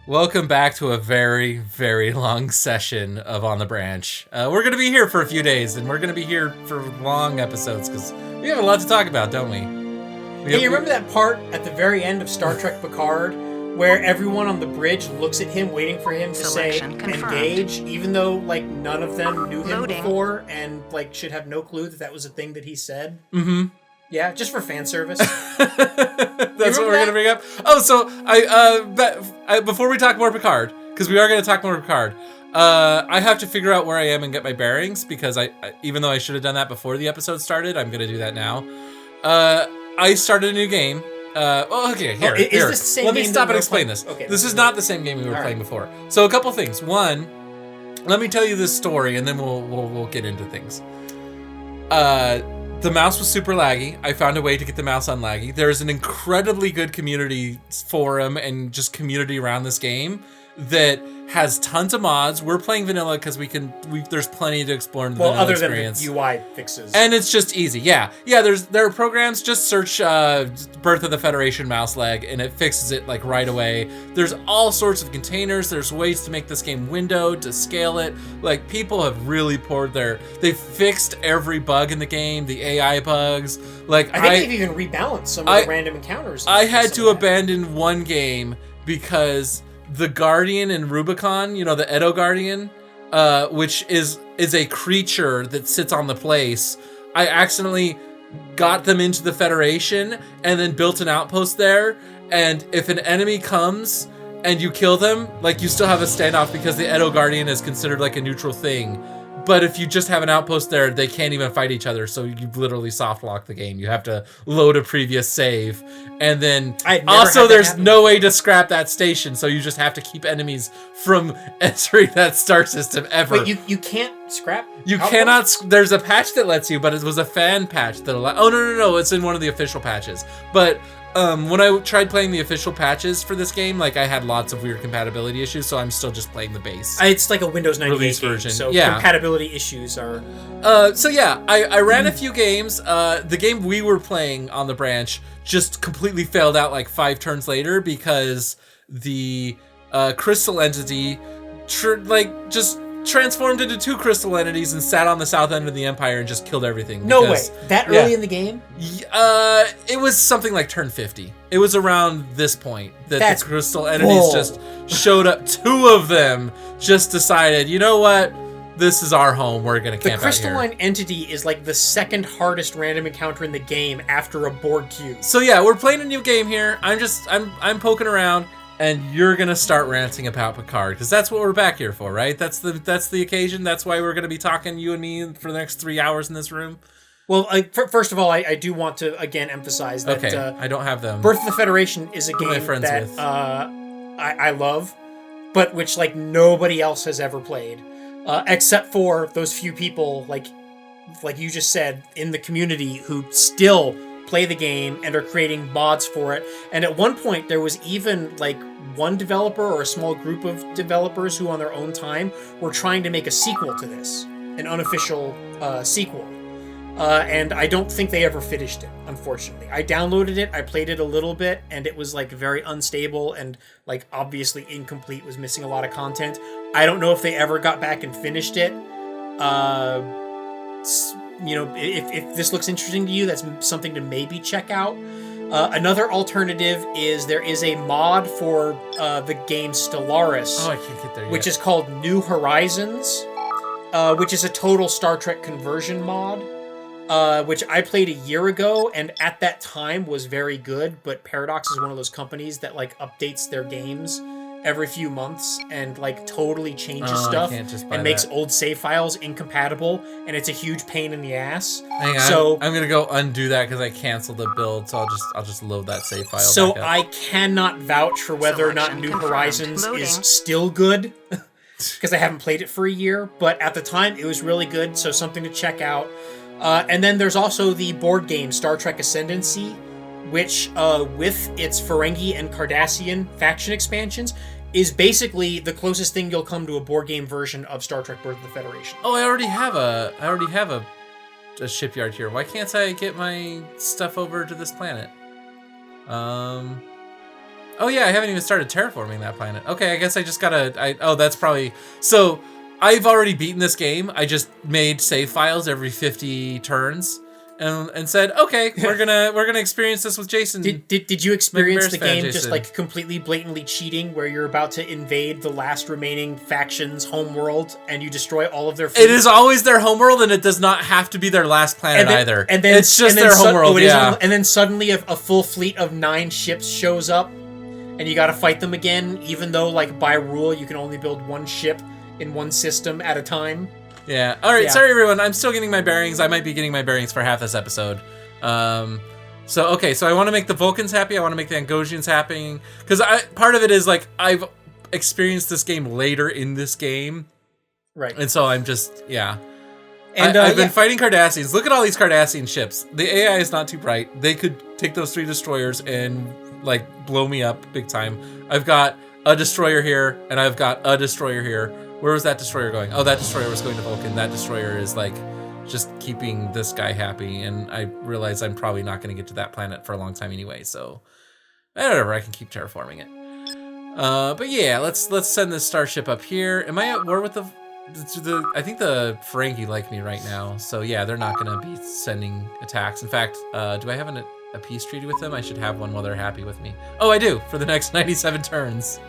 Welcome back to a very, very long session of On the Branch. We're going to be here for a few days, and we're going to be here for long episodes, because we have a lot to talk about, don't we? Hey, you remember that part at the very end of Star Trek Picard, where everyone on the bridge looks at him, waiting for him to Selection say, confirmed. engage, even though, like, none of them knew him Loading. before, and, like, should have no clue that that was a thing that he said? Mm-hmm. Yeah, just for fan service. That's what we're going to bring up. Oh, so before we talk more Picard, because we are going to talk more Picard, I have to figure out where I am and get my bearings, because I even though I should have done that before the episode started, I'm going to do that now. I started a new game. Okay, here. Is this the same Let me game stop that and we're explain playing? this. Okay, This is not the same game we were playing right. before. So a couple things. One, let me tell you this story, and then we'll get into things. The mouse was super laggy. I found a way to get the mouse unlaggy. There's an incredibly good community forum and just community around this game that has tons of mods. We're playing vanilla because there's plenty to explore in the vanilla experience. Than the UI fixes. And it's just easy. Yeah. There are programs. Just search Birth of the Federation mouse lag, and it fixes it like right away. There's all sorts of containers. There's ways to make this game windowed, to scale it. Like, people have really they've fixed every bug in the game, the AI bugs. Like, I think they've even rebalanced some of the random encounters. I had to abandon one game because the Guardian in Rubicon, you know, the Edo Guardian, which is a creature that sits on the place. I accidentally got them into the Federation and then built an outpost there. And if an enemy comes and you kill them, like, you still have a standoff because the Edo Guardian is considered like a neutral thing. But if you just have an outpost there, they can't even fight each other, so you literally soft lock the game. You have to load a previous save. And then also there's no way to scrap that station, so you just have to keep enemies from entering that star system ever. But you can't scrap? You cannot. There's a patch that lets you, but it was a fan patch that allowed. Oh, no. It's in one of the official patches. But when I tried playing the official patches for this game, like, I had lots of weird compatibility issues, so I'm still just playing the base. It's like a Windows 98 release game, version. so Yeah. compatibility issues are... I ran a few games. The game we were playing on the branch just completely failed out like 5 turns later because the crystal entity just transformed into 2 crystal entities and sat on the south end of the Empire and just killed everything. No way. That early in the game? It was something like turn 50. It was around this point that the crystal entities just showed up. 2 of them just decided, you know what? This is our home. We're going to camp out here. The crystalline entity is like the second hardest random encounter in the game after a Borg cube. So yeah, we're playing a new game here. I'm poking around, and you're gonna start ranting about Picard because that's what we're back here for, right? That's the occasion. That's why we're gonna be talking, you and me, for the next 3 hours in this room. Well, first of all, I do want to again emphasize that I don't have them. Birth of the Federation is a game that I love, but which like nobody else has ever played, except for those few people like you just said in the community who still play the game and are creating mods for it. And at one point there was even like one developer or a small group of developers who on their own time were trying to make a sequel to this, an unofficial sequel. And I don't think they ever finished it, unfortunately. I downloaded it, I played it a little bit, and it was like very unstable and like obviously incomplete, was missing a lot of content. I don't know if they ever got back and finished it. You know, if this looks interesting to you, that's something to maybe check out. Another alternative is there is a mod for the game Stellaris. Oh, I can't get there yet. Which is called New Horizons, which is a total Star Trek conversion mod, which I played a year ago and at that time was very good, but Paradox is one of those companies that like updates their games every few months and like totally changes stuff and makes old save files incompatible, and it's a huge pain in the ass. Hang on, I'm gonna go undo that because I canceled the build, so I'll just load that save file. So back up. I cannot vouch for whether or not New Horizons is still good because I haven't played it for a year, but at the time it was really good, so something to check out. And then there's also the board game Star Trek Ascendancy, which with its Ferengi and Cardassian faction expansions is basically the closest thing you'll come to a board game version of Star Trek Birth of the Federation. Oh, I already have a shipyard here. Why can't I get my stuff over to this planet? Oh yeah, I haven't even started terraforming that planet. Okay, I guess I just gotta. Oh, that's probably. So I've already beaten this game. I just made save files every 50 turns, and said, okay, we're gonna experience this with Jason. Did you experience the game just like completely blatantly cheating, where you're about to invade the last remaining faction's homeworld and you destroy all of their fleet? It is always their homeworld, and it does not have to be their last planet either. And then it's just their homeworld. And then suddenly a full fleet of 9 ships shows up, and you got to fight them again, even though like by rule you can only build 1 ship in 1 system at a time. Yeah. All right. Yeah. Sorry, everyone. I'm still getting my bearings. I might be getting my bearings for half this episode. So I want to make the Vulcans happy. I want to make the Angosians happy. Because part of it is like I've experienced this game later in this game. Right. And so I'm just, yeah. And I've been fighting Cardassians. Look at all these Cardassian ships. The AI is not too bright. They could take those 3 destroyers and like blow me up big time. I've got a destroyer here, and I've got a destroyer here. Where was that destroyer going? Oh, that destroyer was going to Vulcan. That destroyer is like just keeping this guy happy, and I realize I'm probably not going to get to that planet for a long time anyway, so whatever, I can keep terraforming it. But yeah, let's send this starship up here. Am I at war with the I think the Ferengi like me right now, so yeah, they're not going to be sending attacks. In fact, do I have a peace treaty with them? I should have one while they're happy with me. Oh, I do, for the next 97 turns.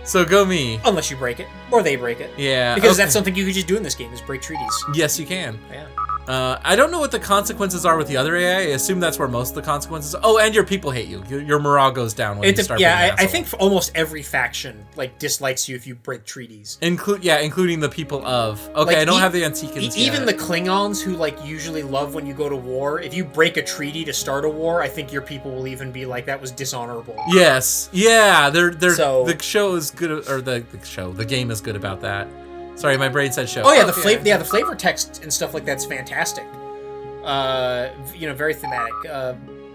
So go me. Unless you break it, or they break it. Yeah. Because that's something you could just do in this game, is break treaties. Yes, you can. Yeah. I don't know what the consequences are with the other AI. I assume that's where most of the consequences are. Oh, and your people hate you. Your morale goes down when you start being an asshole. I think almost every faction like dislikes you if you break treaties. Including the people of... Okay, like, I don't have the Antiquans Even the Klingons, who like usually love when you go to war, if you break a treaty to start a war, I think your people will even be like, that was dishonorable. Yes. Yeah, the show is good, or the game is good about that. Sorry, my brain said show. Oh yeah, the flavor text and stuff like that's fantastic. Very thematic.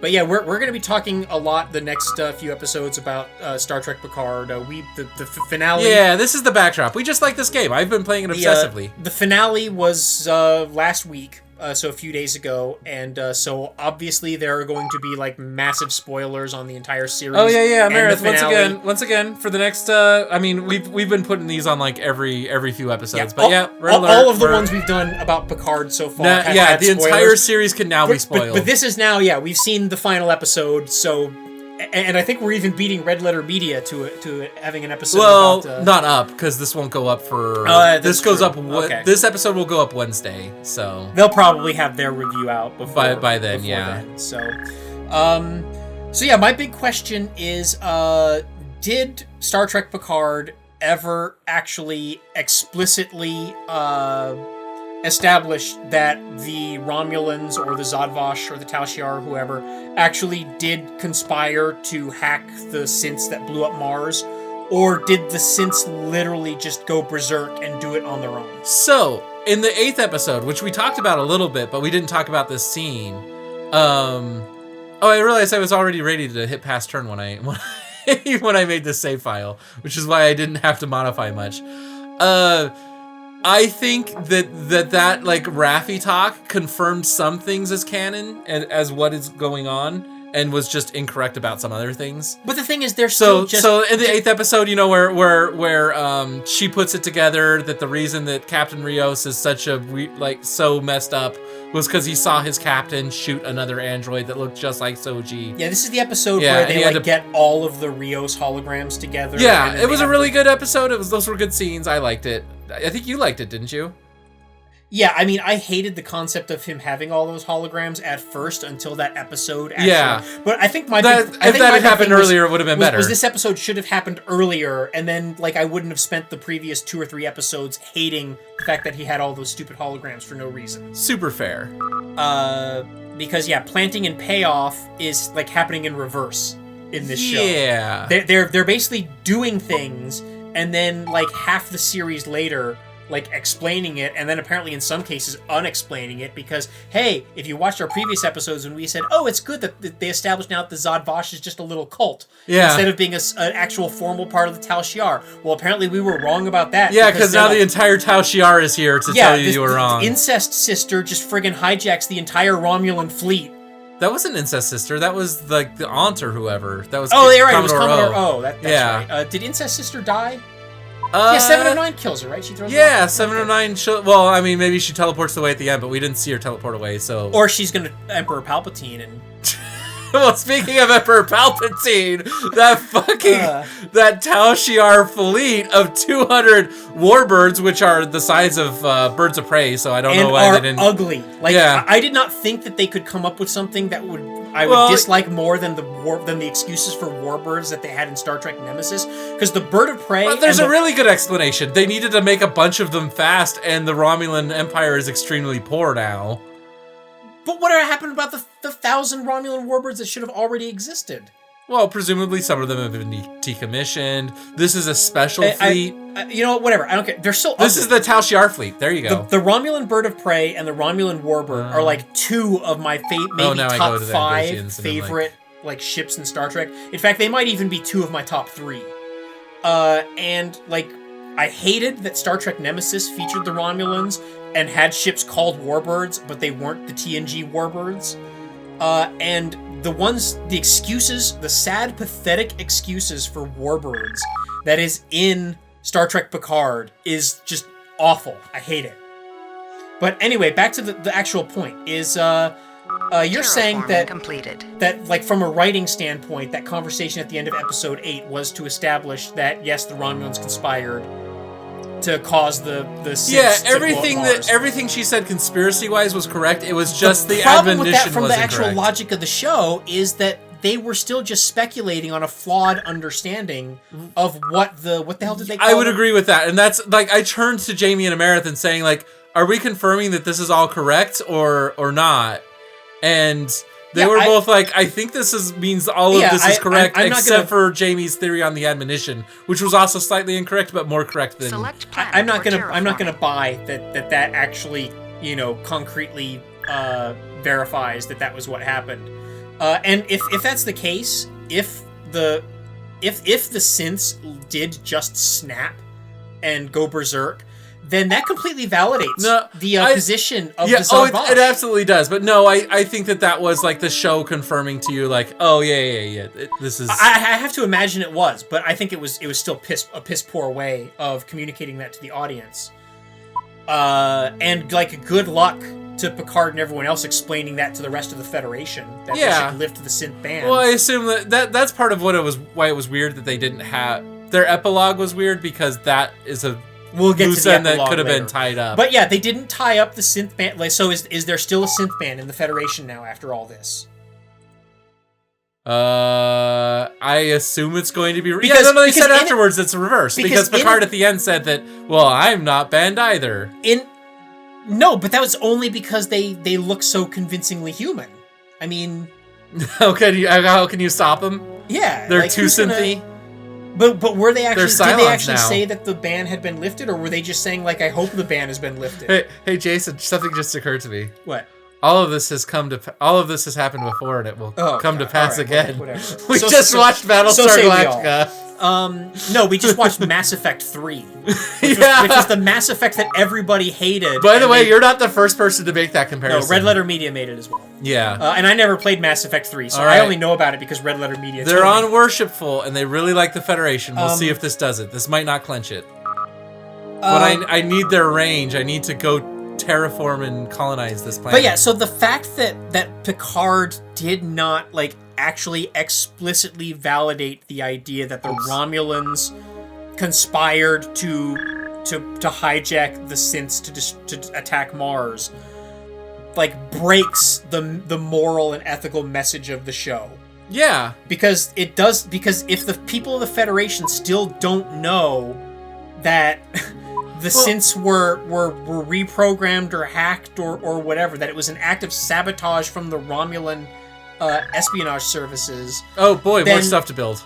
But yeah, we're going to be talking a lot the next few episodes about Star Trek Picard. The finale. Yeah, this is the backdrop. We just like this game. I've been playing it obsessively. The finale was last week. So a few days ago, and so obviously there are going to be like massive spoilers on the entire series. Oh yeah, Meredith. Once again, for the next, we've been putting these on like every few episodes, but all of the ones we've done about Picard so far. The spoilers. Entire series can now be spoiled. But this is now, we've seen the final episode, so. And I think we're even beating Red Letter Media to having an episode. Well, not up, because this won't go up for. This goes up. Okay. This episode will go up Wednesday, so they'll probably have their review out before by then. Then. So my big question is: did Star Trek Picard ever actually explicitly establish that the Romulans or the Zodvosh or the Tal Shiar or whoever actually did conspire to hack the synths that blew up Mars? Or did the synths literally just go berserk and do it on their own? So, in the 8th episode, which we talked about a little bit, but we didn't talk about this scene. I realized I was already ready to hit past turn when I made this save file, which is why I didn't have to modify much. I think that like Raffi talk confirmed some things as canon and as what is going on, and was just incorrect about some other things. But the thing is, they're so in the 8th episode, where she puts it together that the reason that Captain Rios is such so messed up was because he saw his captain shoot another android that looked just like Soji. Yeah, this is the episode where they get all of the Rios holograms together. Yeah, it was a really good episode. Those were good scenes. I liked it. I think you liked it, didn't you? Yeah, I mean, I hated the concept of him having all those holograms at first until that episode. Actually. Yeah, but I think if that had happened earlier, it would have been better. Was this episode should have happened earlier, and then I wouldn't have spent the previous 2 or 3 episodes hating the fact that he had all those stupid holograms for no reason. Super fair. Because planting and payoff is happening in reverse in this show. Yeah, they're basically doing things, and then half the series later. Explaining it, and then apparently in some cases unexplaining it, because hey, if you watched our previous episodes when we said, oh, it's good that they established now that the Zodvosh is just a little cult instead of being an actual formal part of the Tal Shiar. Well, apparently we were wrong about that. Yeah, because now the entire Tal Shiar is here to tell you were wrong. The incest sister just friggin' hijacks the entire Romulan fleet That wasn't Incest Sister. That was like the aunt or whoever. That was. Oh, you're right. It was Commodore O. That's yeah. Right. Did Incest Sister die? Yeah, 709 kills her, right? She throws. Yeah, 709. Well, I mean, maybe she teleports away at the end, but we didn't see her teleport away. So. Or she's gonna Emperor Palpatine and. Well, speaking of Emperor Palpatine, that that Tal Shiar fleet of 200 warbirds, which are the size of birds of prey, so I don't know why they didn't. Ugly. Like, yeah. I did not think that they could come up with something that I would dislike more than the excuses for warbirds that they had in Star Trek Nemesis, because the bird of prey. Well, there's a really good explanation. They needed to make a bunch of them fast, and the Romulan Empire is extremely poor now. But what happened about the 1,000 Romulan warbirds that should have already existed? Well, presumably some of them have been decommissioned. This is a special fleet. You know what? Whatever. I don't care. They're still ugly. This is the Tal Shiar fleet. There you go. The Romulan bird of prey and the Romulan warbird are like two of my top 5 favorite like ships in Star Trek. In fact, they might even be 2 of my top 3. And like, I hated that Star Trek Nemesis featured the Romulans and had ships called warbirds, but they weren't the TNG warbirds. And the excuses, the sad, pathetic excuses for warbirds that is in Star Trek Picard is just awful. I hate it. But anyway, back to the actual point is, you're saying that like from a writing standpoint, that conversation at the end of episode 8 was to establish that yes, the Romulans conspired to cause the Sith everything she said conspiracy wise was correct. It was just the problem admonition with that from the actual incorrect. Logic of the show is that they were still just speculating on a flawed understanding of what the hell did they call I would agree with that. And that's like I turned to Jamie and Amarantha saying like, are we confirming that this is all correct or not? And they were both like, I think means all of this is correct, except for Jamie's theory on the admonition, which was also slightly incorrect, but more correct than. I'm not gonna buy that actually, concretely verifies that was what happened. And if that's the case, if the synths did just snap and go berserk, then that completely validates the position of the Zad Vash. It absolutely does. But no, I think that was like the show confirming to you, like, oh yeah. This is. I have to imagine it was, but I think it was still a piss poor way of communicating that to the audience. And like, good luck to Picard and everyone else explaining that to the rest of the Federation that they should lift the synth ban. Well, I assume that's part of why it was weird that they didn't have their epilogue was weird because that is a. We'll get to the epilogue that could have later. been tied up. But yeah, they didn't tie up the synth ban. Like, so is there still a synth ban in the Federation now after all this? I assume it's going to be... they said afterwards it's reversed. Because Picard at the end said that, well, I'm not banned either. No, but that was only because they look so convincingly human. I mean... how can you stop them? Yeah. They're too synthy? But were they actually? Did they actually say that the ban had been lifted, or were they just saying like, "I hope the ban has been lifted"? Hey, Jason, something just occurred to me. What? All of this has happened before, and it will come to pass again. Whatever. We just watched Battlestar Galactica. No, we just watched Mass Effect 3, which was the Mass Effect that everybody hated. By the way, you're not the first person to make that comparison. No, Red Letter Media made it as well. Yeah. And I never played Mass Effect 3, so I only know about it because Red Letter Media They're on Worshipful, and they really like the Federation. We'll see if this does it. This might not clench it. But I need their range. I need to go terraform and colonize this planet. But yeah, so the fact that Picard did not, like, actually explicitly validate the idea that the Romulans conspired to hijack the synths to attack Mars, like, breaks the moral and ethical message of the show. Yeah. Because if the people of the Federation still don't know that the synths were reprogrammed or hacked or whatever, that it was an act of sabotage from the Romulan espionage services. Oh boy, more stuff to build.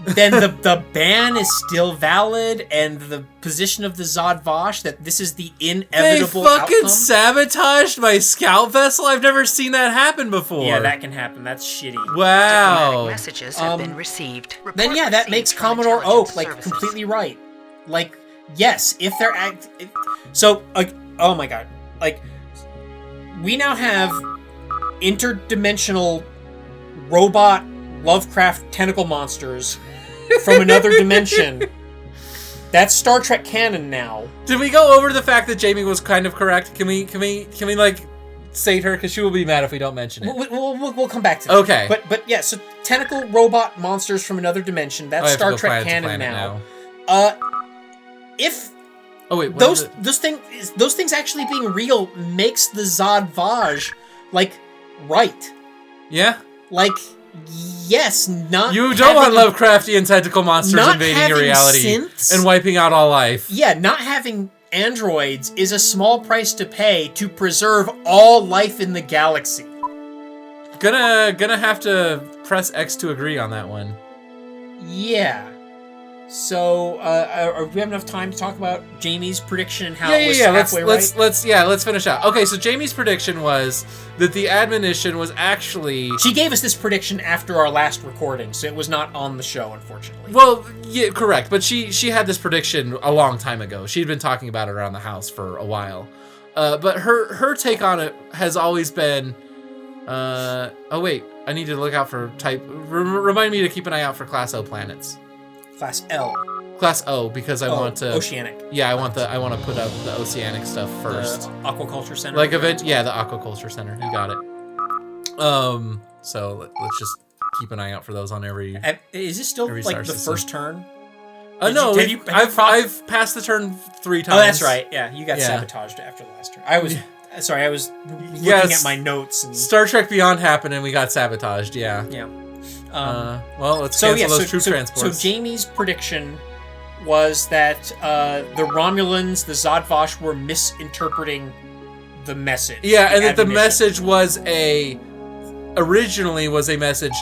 Then the ban is still valid, and the position of the Zad Vash that this is the inevitable They fucking outcome. Sabotaged my scout vessel? I've never seen that happen before. Yeah, that can happen. That's shitty. Wow. Messages have been received. Then yeah, that makes Commodore Oak like completely right. Like, yes, if they're oh my god, like, we now have interdimensional robot Lovecraft tentacle monsters from another dimension. That's Star Trek canon now. Did we go over the fact that Jamie was kind of correct? Can we like sate her, because she will be mad if we don't mention it. We'll come back to that. Okay. But yeah, so tentacle robot monsters from another dimension. That's Star Trek canon now. If those things actually being real makes the Zod Vaj like right. Yeah. Like, yes, not you don't want Lovecraftian tentacle monsters invading your reality and wiping out all life. Yeah, not having androids is a small price to pay to preserve all life in the galaxy. Gonna have to press X to agree on that one. Yeah. So, do we have enough time to talk about Jamie's prediction and how it was halfway right? Let's finish out. Okay, so Jamie's prediction was that the admonition was actually... She gave us this prediction after our last recording, so it was not on the show, unfortunately. Well, yeah, correct, but she had this prediction a long time ago. She'd been talking about it around the house for a while. But her take on it has always been... oh, wait, I need to look out for type... Remind me to keep an eye out for Class O planets. Class L. Class O, because I want to... Oceanic. Yeah, I want to put up the oceanic stuff first. The Aquaculture Center. Like the Aquaculture Center. You got it. So let's just keep an eye out for those on every... Is this still like the first turn? No, I've passed the turn 3 times. Oh, that's right. Yeah, you got sabotaged after the last turn. I was looking at my notes. And... Star Trek Beyond happened and we got sabotaged, yeah. Yeah. Well, let's cancel those troop transports. So Jamie's prediction was that the Romulans, the Zod Vaj, were misinterpreting the message. Yeah, and that the message was originally was a message: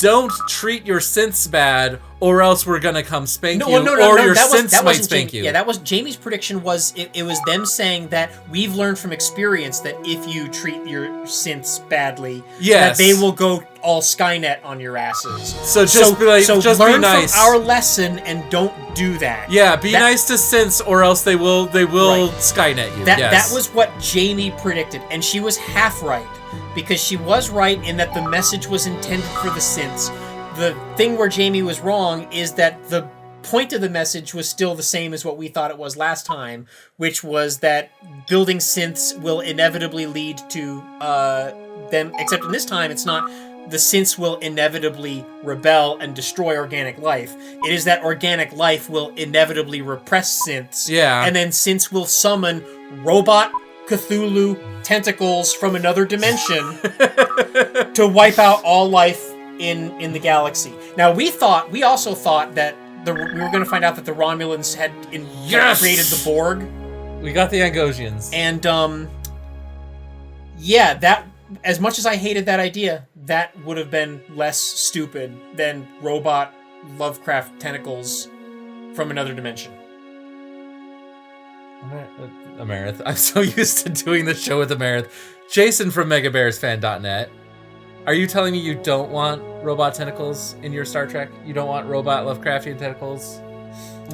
don't treat your synths bad, or else we're gonna come spank you, or your synths might spank you. Yeah, that was Jamie's prediction. Was it was them saying that we've learned from experience that if you treat your synths badly, that they will go all Skynet on your asses. So just learn be nice. from our lesson and don't do that. Yeah, be nice to synths, or else they will Skynet you. That was what Jamie predicted, and she was half right. Because she was right in that the message was intended for the synths. The thing where Jamie was wrong is that the point of the message was still the same as what we thought it was last time, which was that building synths will inevitably lead to them, except in this time it's not the synths will inevitably rebel and destroy organic life. It is that organic life will inevitably repress synths. Yeah. And then synths will summon robot Cthulhu tentacles from another dimension to wipe out all life in the galaxy. Now we also thought that we were going to find out that the Romulans had created the Borg. We got the Angosians. And that as much as I hated that idea, that would have been less stupid than robot Lovecraft tentacles from another dimension. Amerith. I'm so used to doing the show with Amerith. Jason from MegaBearsFan.net. Are you telling me you don't want robot tentacles in your Star Trek? You don't want robot Lovecraftian tentacles?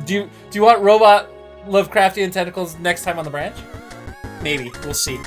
Do you want robot Lovecraftian tentacles next time on the branch? Maybe. We'll see.